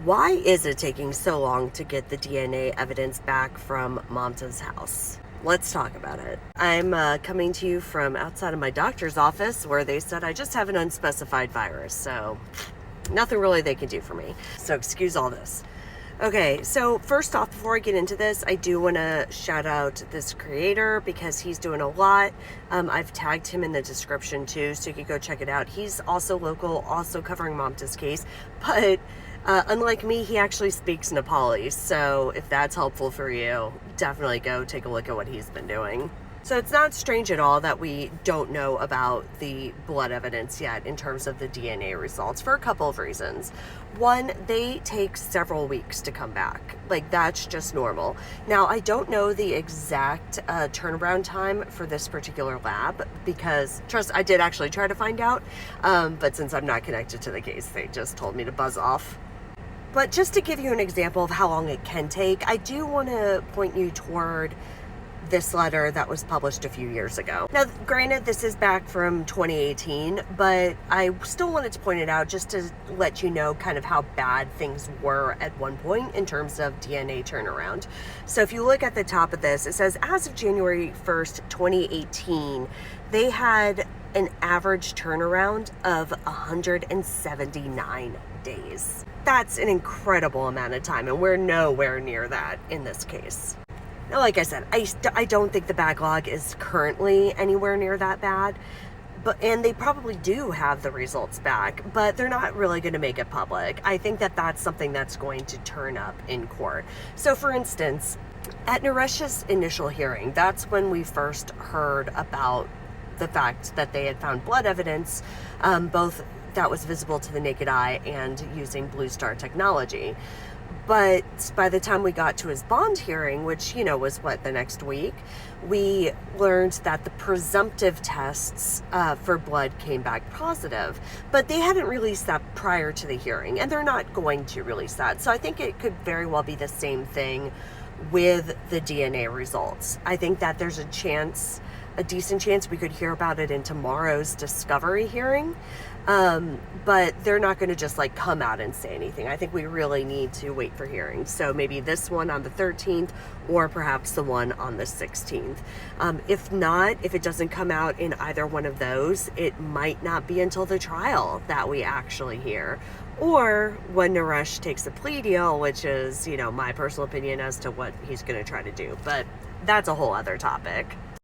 Why is it taking so long to get the DNA evidence back from Mamta's house? Let's talk about it. I'm coming to you from outside of my doctor's office where they said I just have an unspecified virus, so nothing really they can do for me. So excuse all this. Okay, so first off, before I get into this, I do want to shout out this creator because he's doing a lot. I've tagged him in the description too, so you can go check it out. He's also local, also covering Mamta's case, but unlike me, he actually speaks Nepali. So if that's helpful for you, definitely go take a look at what he's been doing. So it's not strange at all that we don't know about the blood evidence yet in terms of the DNA results for a couple of reasons. One, they take several weeks to come back. Like, that's just normal. Now, I don't know the exact turnaround time for this particular lab because, trust, I did actually try to find out, but since I'm not connected to the case, they just told me to buzz off. But just to give you an example of how long it can take, I do want to point you toward this letter that was published a few years ago. Now, granted, this is back from 2018, but I still wanted to point it out just to let you know kind of how bad things were at one point in terms of DNA turnaround. So if you look at the top of this, it says as of January 1st, 2018, they had an average turnaround of 179 days. That's an incredible amount of time, and we're nowhere near that in this case. Now, like I said, I don't think the backlog is currently anywhere near that bad, and they probably do have the results back, but they're not really going to make it public. I think that that's something that's going to turn up in court. So, for instance, at Naresh's initial hearing, that's when we first heard about the fact that they had found blood evidence, both that was visible to the naked eye and using Blue Star technology. But by the time we got to his bond hearing, which, was the next week, we learned that the presumptive tests for blood came back positive. But they hadn't released that prior to the hearing, and they're not going to release that. So I think it could very well be the same thing with the DNA results. I think that there's a decent chance we could hear about it in tomorrow's discovery hearing. But they're not going to just come out and say anything. I think we really need to wait for hearings. So maybe this one on the 13th or perhaps the one on the 16th. If not, if it doesn't come out in either one of those, it might not be until the trial that we actually hear. Or when Naresh takes a plea deal, which is, my personal opinion as to what he's going to try to do. But that's a whole other topic.